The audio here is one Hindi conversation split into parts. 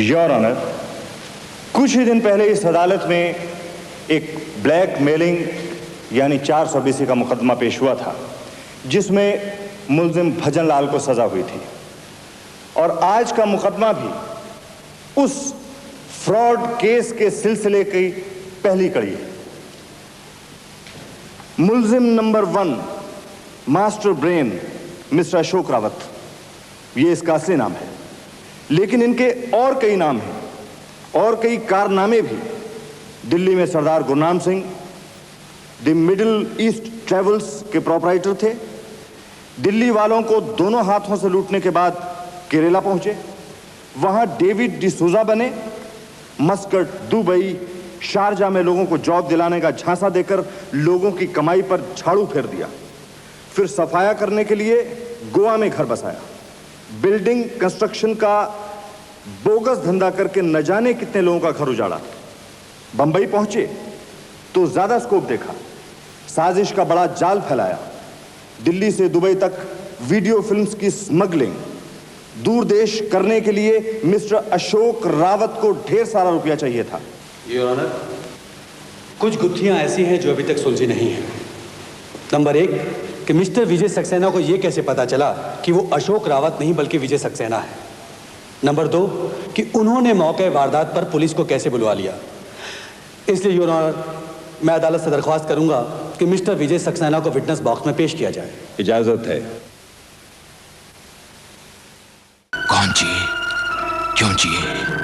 योर ऑनर, कुछ ही दिन पहले इस अदालत में एक ब्लैक मेलिंग यानी 420 का मुकदमा पेश हुआ था, जिसमें मुल्जिम भजन लाल को सजा हुई थी। और आज का मुकदमा भी उस फ्रॉड केस के सिलसिले की पहली कड़ी है। मुल्जिम number 1 master brain mister Ashok Rawat, ये इसका असली नाम है, लेकिन इनके और कई नाम हैं और कई कारनामे भी। दिल्ली में Sardar Gurnam Singh the Middle East Travels के प्रोपराइटर थे। दिल्ली वालों को दोनों हाथों से लूटने के बाद केरला पहुंचे, वहां डेविड डिसूजा बने। मस्कट, दुबई, शारजा में लोगों को जॉब दिलाने का झांसा देकर लोगों की कमाई पर झाड़ू फेर दिया। फिर सफाया करने के लिए गोवा में घर बसाया। बिल्डिंग कंस्ट्रक्शन का बोगस धंधा करके न जाने कितने लोगों का घर उजाड़ा। बंबई पहुंचे तो ज्यादा स्कोप देखा, साजिश का बड़ा जाल फैलाया। दिल्ली से दुबई तक वीडियो फिल्म्स की स्मगलिंग, दूर देश करने के लिए मिस्टर अशोक रावत को ढेर सारा रुपया चाहिए था। योर ऑनर, कुछ गुत्थियां ऐसी हैं जो अभी तक सुलझी नहीं हैं। नंबर 1 कि मिस्टर विजय सक्सेना को यह कैसे पता चला कि वो अशोक रावत नहीं बल्कि विजय सक्सेना है। नंबर 2 कि उन्होंने मौके वारदात पर पुलिस को कैसे बुलवा लिया। इसलिए योर ऑनर, मैं अदालत से दरख्वास्त करूंगा कि मिस्टर विजय सक्सेना को विटनेस बॉक्स में पेश किया जाए। इजाजत है। कौन जिए, क्यों जिए?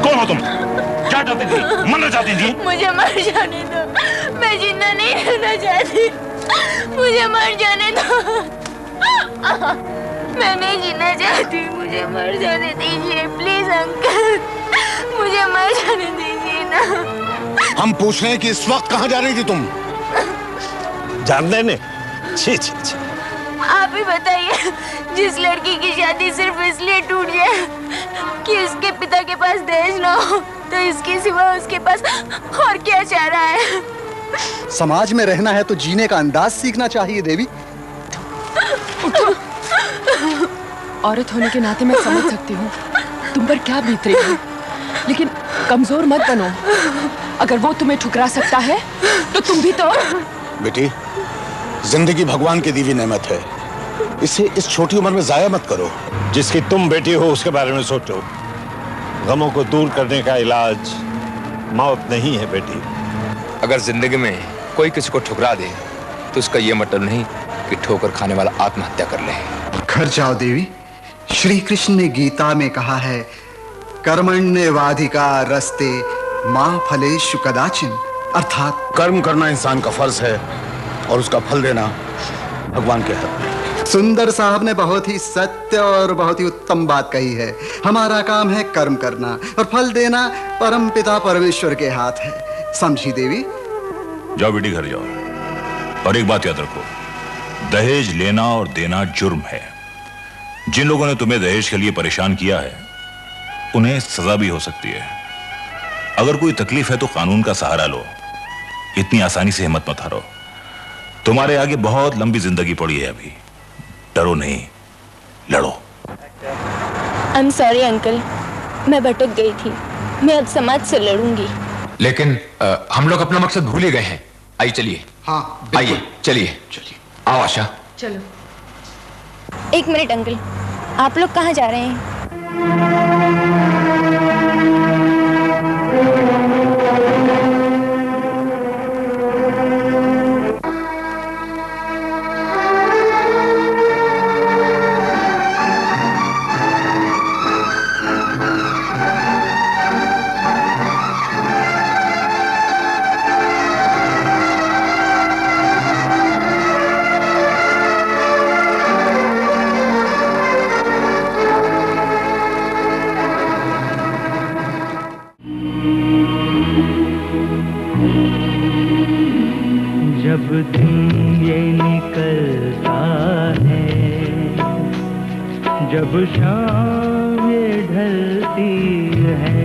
कौन हो तुम? क्या चाहती थी? मरना चाहती थी? मुझे मर जाने दो, मैं जिंदा नहीं रहना चाहती। मुझे मर जाने दो, मैं नहीं जीना चाहती। मुझे मर जाने दीजिए प्लीज अंकल, मुझे मर जाने दीजिए ना। हम पूछ रहे हैं कि इस वक्त कहाँ जा रही थी तुम? जानते नहीं? छी छी छी। आप ही बताइए, जिस लड़की की शादी सिर्फ इसलिए टूट जाए कि उसके पिता के पास दहेज ना हो, तो इसके सिवा उसके पास और क्या चारा है? समाज में रहना है तो जीने का अंदाज सीखना चाहिए देवी। औरत होने के नाते मैं समझ सकती हूँ तुम पर क्या बीत रही है, लेकिन कमजोर मत बनो। अगर वो तुम्हें ठुकरा सकता है तो तुम भी तो। बेटी, जिंदगी भगवान की दी हुई नेमत है, इसे इस छोटी उम्र में जाया मत करो। जिसकी तुम बेटी हो उसके बारे में सोचो। गमों को दूर करने का इलाज मौत नहीं है बेटी। अगर जिंदगी में कोई किसी को ठुकरा दे तो उसका यह मतलब नहीं कि ठोकर खाने वाला आत्महत्या कर ले। घर जाओ देवी। श्री कृष्ण ने गीता में कहा है, कर्मण्येवाधिका रस्ते मां फलेषु कदाचिन, अर्थात कर्म करना इंसान का फर्ज है और उसका फल देना भगवान के हाथ में। सुंदर साहब ने बहुत ही सत्य और बहुत ही उत्तम बात कही है। हमारा काम है कर्म करना और फल देना परम पिता परमेश्वर के हाथ है। समझी देवी? जाओ बेटी, घर जाओ। और एक बात याद रखो, दहेज लेना और देना जुर्म है। जिन लोगों ने तुम्हें दहेज के लिए परेशान किया है उन्हें सजा भी हो सकती है। अगर कोई तकलीफ है तो कानून का सहारा लो, इतनी आसानी से हिम्मत मत हारो। तुम्हारे आगे बहुत लंबी जिंदगी पड़ी है अभी। डरो नहीं, लड़ो। आई एम सॉरी अंकल, मैं भटक गई थी। मैं अब समाज से लड़ूंगी। लेकिन हम लोग अपना मकसद भूल ही गए हैं। आइए चलिए। हाँ, आइए चलिए। आओ आशा। चलो। एक मिनट अंकल, आप लोग कहाँ जा रहे हैं? जब दिन ये निकलता है, जब शाम ये ढलती है,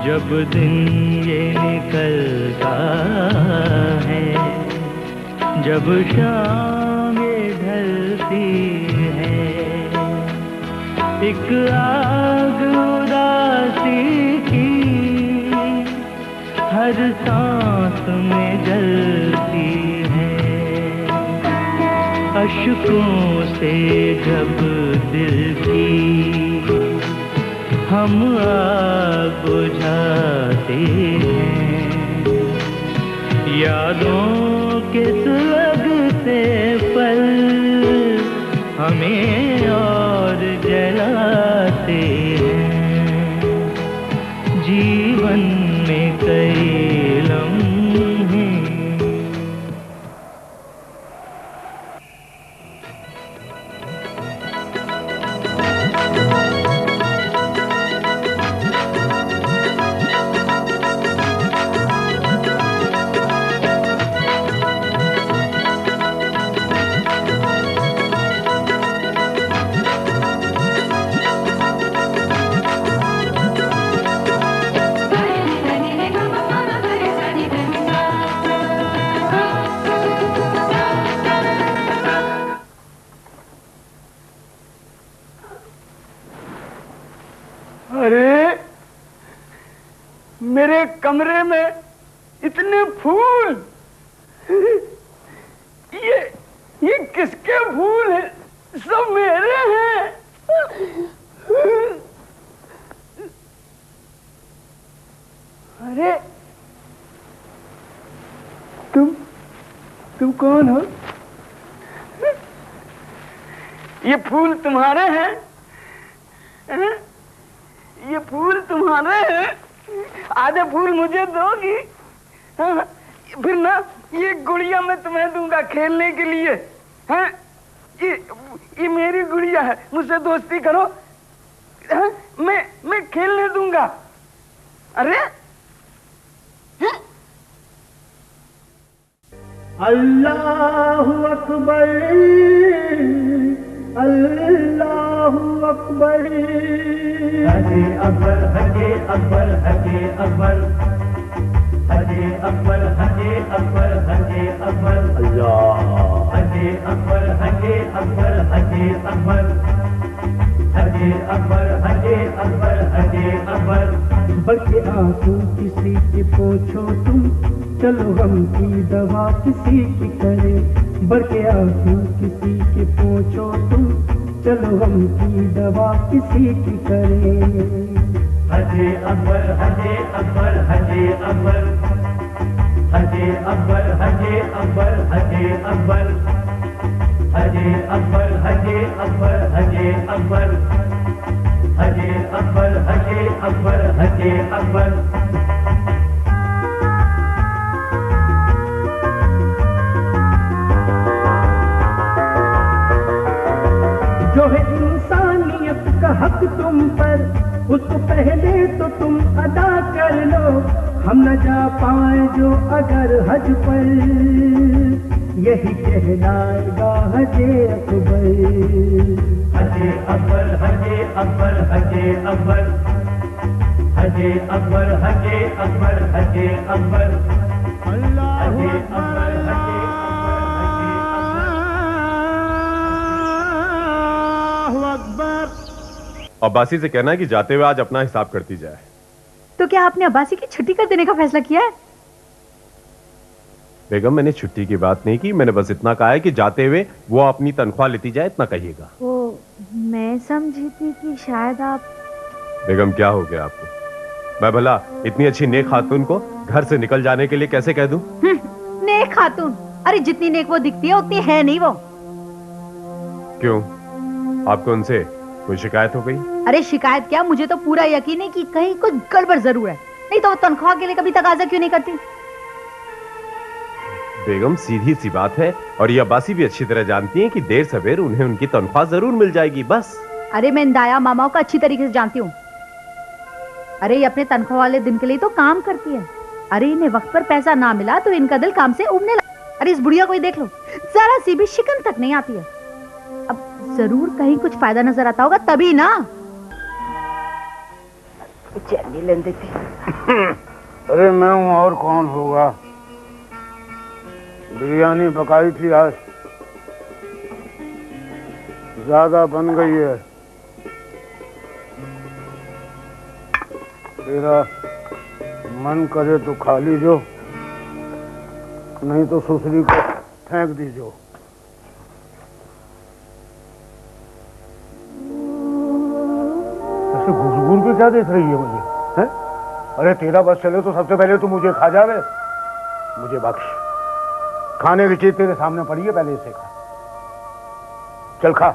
जब दिन ये निकलता है, जब शाम ये ढलती है, एक आग उदासी की हर सांस में जलती है, अश्कों से जब दिल की हम आग बुझाते हैं, यादों के सुलगते पल हमें और जलाते हैं, जीवन में कई लम्हे। अरे मेरे कमरे में इतने फूल, ये किसके फूल हैं? सब मेरे हैं। अरे तुम कौन हो? ये फूल तुम्हारे हैं? ये फूल तुम्हारे हैं? आधे फूल मुझे दोगी? हाँ, फिर ना ये गुड़िया मैं तुम्हें दूंगा खेलने के लिए। हाँ, ये मेरी गुड़िया है, मुझसे दोस्ती करो। हाँ, मैं खेलने दूंगा। अरे हाँ? अल्लाहु अकबर, अल्लाहु अकबर, हजे अकबर, हजे अकबर, हजे अकबर, हजे अकबर, हजे अकबर, हजे अकबर, अल्लाह, हजे अकबर, हजे अकबर, हजे अकबर, हजे अकबर, हजे अकबर, हजे अकबर। बल्कि आंसू किसी की पोछो तुम, चलो हम की दवा किसी की करे। बल्कि आंसू किसी की पोछो तुम, चलो हम की दवा किसी की करे। हजे अकबर, हजे अकबर, हजे अकबर, हजे अकबर, हजे अकबर, हजे अकबर, हजे अकबर, हजे अकबर, हजे अकबर, हजे अकबर, हजे अकबर, हजे अकबर। जो है इंसानियत का हक तुम पर, उसको पहले तो तुम अदा कर लो। हम न जा पाए जो अगर हज पर, यही कहलाएगा हजे अकबर। हजे अकबर, हजे अकबर, हजे अकबर, हजे अकबर, हजे अकबर, हजे अकबर, हजे अकबर, हजे अकबर। अब्बासी से कहना है कि जाते हुए आज अपना हिसाब करती जाए। तो क्या आपने अब्बासी की छुट्टी कर देने का फैसला किया है? बेगम, मैंने छुट्टी की बात नहीं की, मैंने बस इतना कहा है कि जाते हुए वो अपनी तनख्वाह लेती जाए, इतना कहिएगा। वो मैं समझी थी कि शायद आप। बेगम, क्या हो गया आपको? मैं भला इतनी अच्छी नेक खातून को घर से निकल जाने के लिए कैसे कह दूं? नेक खातून? अरे जितनी नेक वो दिखती है उतनी है नहीं वो। क्यों, आपको उनसे कोई शिकायत हो गई? अरे शिकायत क्या, मुझे तो पूरा यकीन है कि कहीं कुछ गड़बड़ जरूर है, नहीं तो वो तनख्वाह के लिए कभी तकाजा क्यों नहीं करती? बेगम, सीधी सी बात है, और ये अब्बासी भी अच्छी तरह जानती हैं कि देर सवेर उन्हें उनकी तनख्वाह जरूर मिल जाएगी, बस। अरे मैं इन दाया मामाओं को अच्छी तरीके से जानती हूँ। अरे ये अपने तनख्वाह वाले दिन के लिए तो काम करती है। अरे इन्हें वक्त पर पैसा ना मिला तो इनका दिल काम से उबने लगा। अरे इस बुढ़िया को ही देख लो, जरा सी भी शिकन तक नहीं आती है। अब जरूर कहीं कुछ फायदा नजर आता होगा तभी ना। चैनी लेने देते। अरे मैं हूँ और कौन होगा। बिरयानी पकाई थी आज, ज्यादा बन गई है। तेरा मन करे तो खा लीजो, नहीं तो सुसरी को फेंक दीजो। ऐसे घूर के क्या देख रही है मुझे, हैं? अरे तेरा बस चले तो सबसे पहले तू मुझे खा जावे। मुझे बख्श, खाने की चीज तेरे सामने पड़ी है, पहले इसे खा। चल खा।